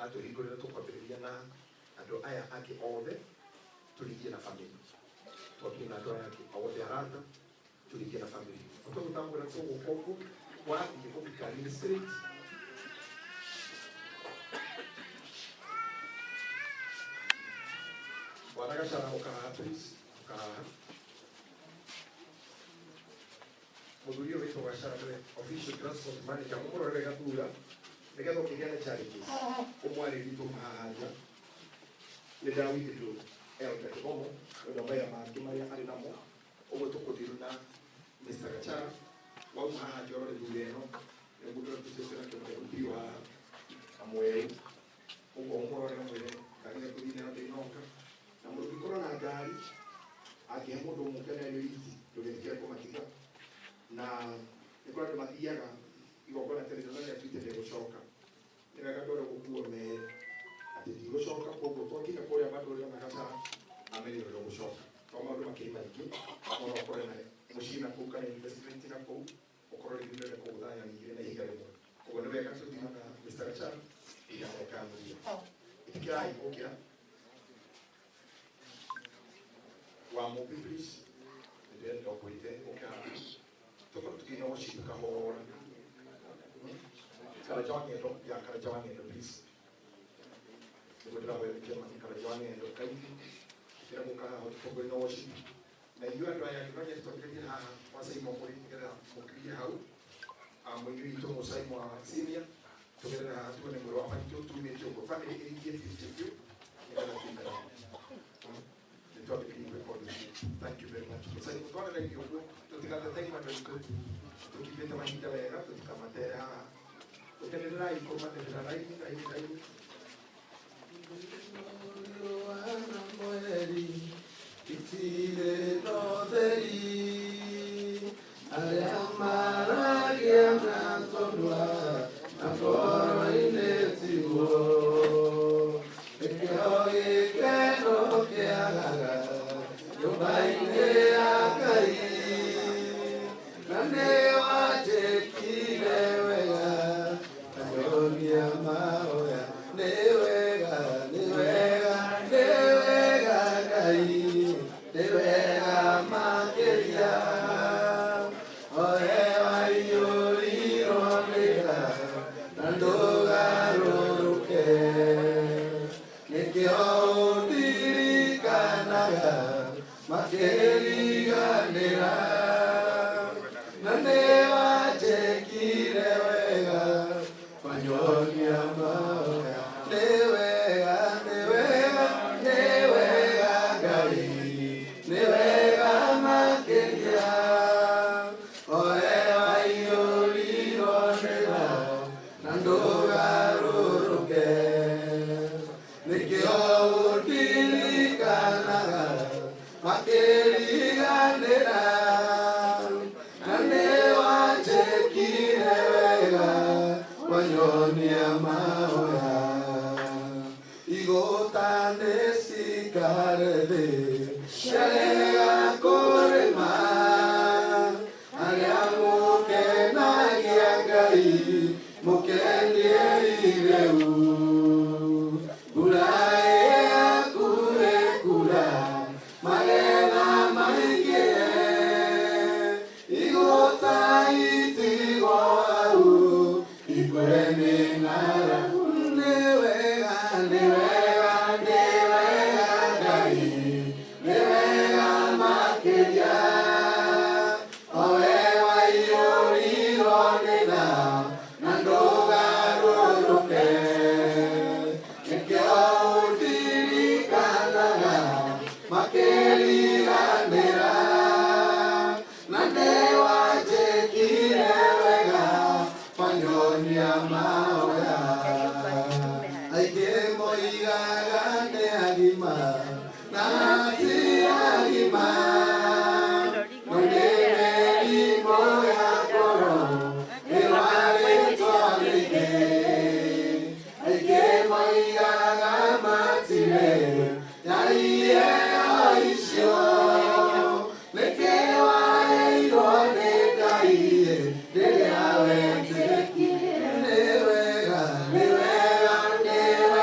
atuhingurira tukwambiriria na andu aya angi othe turingie na family twambie na andu aya angi othe arata turingie na family utagutambura tugukoku wathi gufika street wanagashara ukaraha please ukaraha muthuri uyu witwa Gachara niwe official transport manager mumurore gathura nigetha ukigea na challenges umwarĩrie tũmahanja nĩndawithirwo elda Kĩgomo na maya mangĩ marĩa arĩ namo ũguo tũkũthiru na Mr. Gachara wauma haha njorore thura ĩno nĩguo tũcecera kĩmũthĩ wa amweru ũguo ũmũrore na mwĩre ngari yaku thĩinĩ wa ndĩnoka na mũngĩkorwo na ngari angĩhe mũndũ mũkenerio ici ndũgĩtiga kũmatiga na nĩkũrĩ andũ mathiaga igongona ta rĩrĩ rĩrĩa twitĩte gũcoka nĩ wega ndore gũkuo merĩ atĩ ndigũcoka koguo twakinya kũrĩa bandũ ũrĩa na Gachara amenye ũrĩa gũcoka to maũndũ makĩrĩ maingĩ no ũkorwo na mũciĩ na kũu kana investment na kũu ũkorwo rĩngĩ kũgũthanya nyingĩ na ihiga rĩmwe koguo nĩ wega tũthiĩ na Mr. Gachara igarekanĩria itikirai gũkĩra wa mũbi please ndĩrenda ũkwĩte ũkĩra tũkorwo tũkĩina worship kahora Karaja wa Ng'endo ya Karaja wa Ng'endo please nĩgwĩtĩra wĩrĩkia mami Karaja wa Ng'endo kaingĩ kĩra mũkaha hoti tũkorwo worship na ithuĩ andũ aya tũranye twambĩrĩrie haha Masai Mokori nĩgetha mũkirie hau mũingĩ witũ Mũsai mwa senior tũgerera haha tuone mwĩrĩ wa maitũ tumĩte ũguo family ĩringie 50 nĩgetha tuikare Thank you very much. Sasa nikuona na hiyo tutikata tena ndio tukipita mahinda wega tutikamatera utendelea iko matendera laini wana moeri kitire toderi ayamara yana tondwa akoro inetiwo ekeoye keno keagaga yobaine akai nane wajekile wega ayonia maoya newega kai newega makeria oe ayoliro mega nandoga roruke nekeodirikanaga makeliganira nane wajekile wega panyonia maoya newega gai newega makelia oe ayoliro nega nandoga roruke nekeodirikanaga makeliganira nane wajekile wega wanyonia maoya igotane sikarede shalega korema aliamuke nagiangai mukendie ireu Never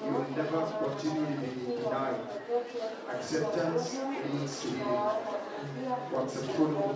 You will never continue living in denial. Acceptance leads to healing. What's a full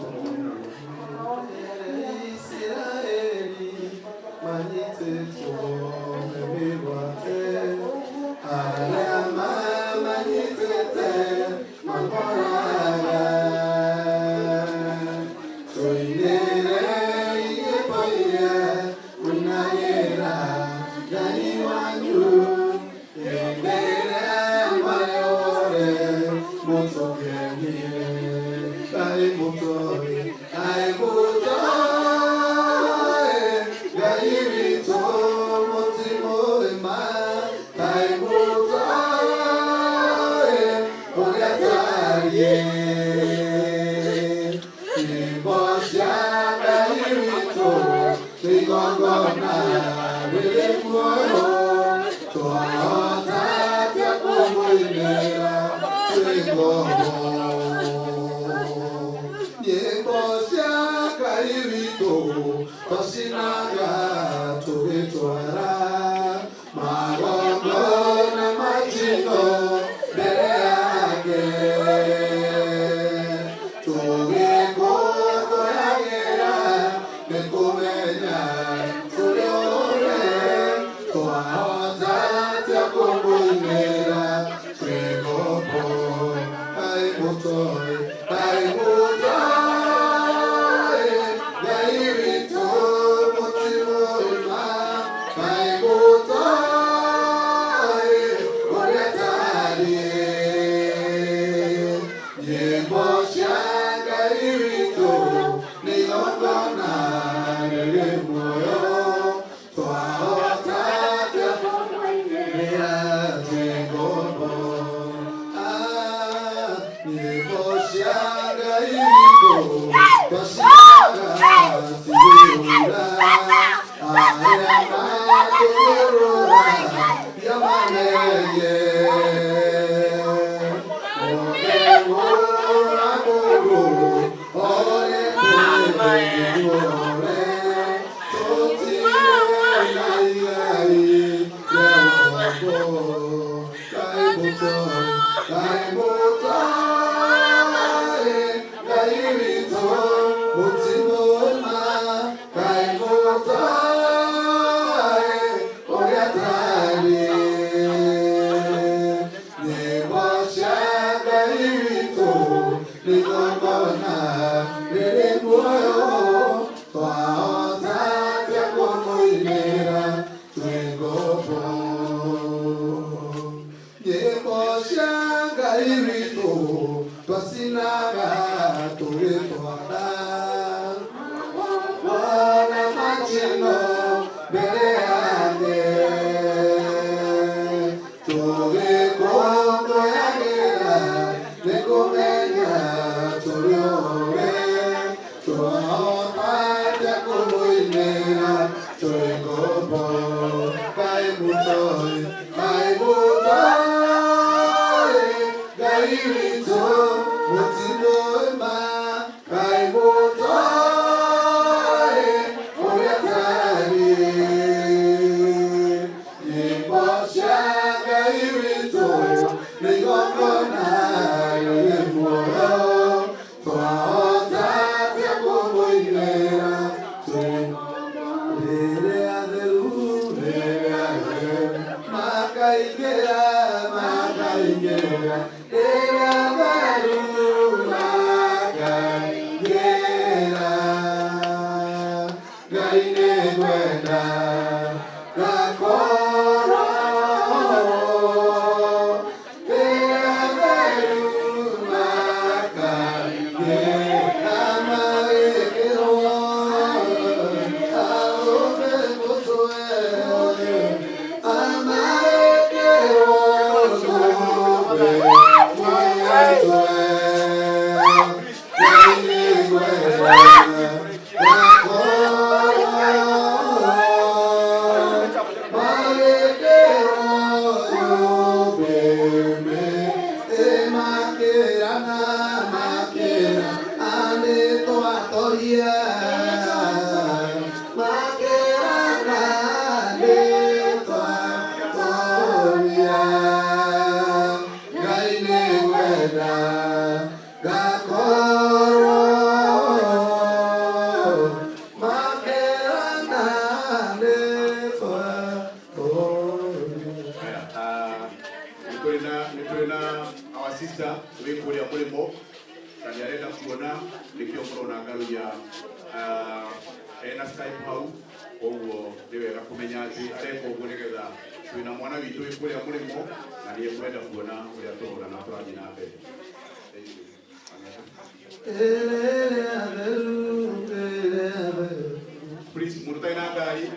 Please, murutaina gari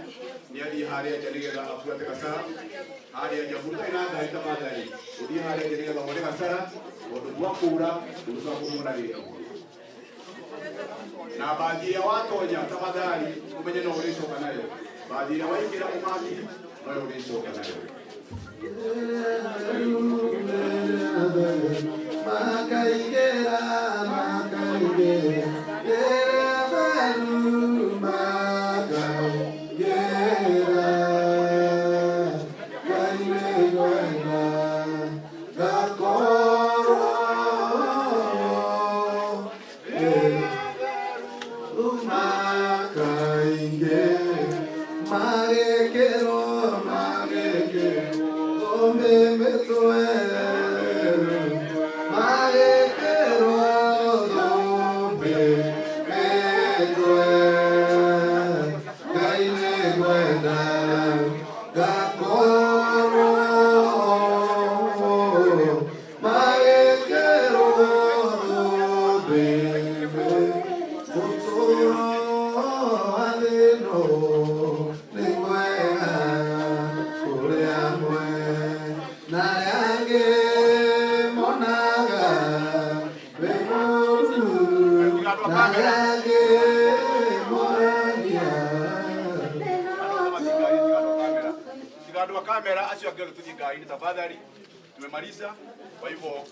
ni adi hari aja ni kita afuat kasar hari aja murutaina gari tamadari udi hari aja ni kita murutaina kasar waktu dua kura urusan kumuna dia na baadhi ya watu wenye tamadari kumenye na ulizo kanayo baadhi ya wengi na kumati na ulizo kanayo makaigera kamera asio agero tujigaini tafadhali tumemaliza kwa hivyo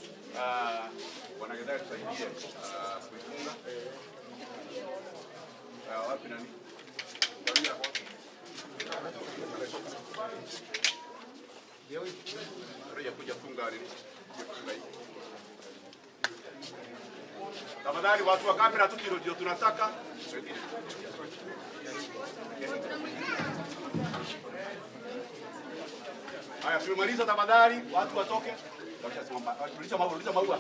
wanagedari tusaidie kuifunga wapi nani ndio kuja funga nini tafadhali watu wa kamera tu ndio tunataka haya tumemaliza tafadhali watu watoke walishasimama tulisha maua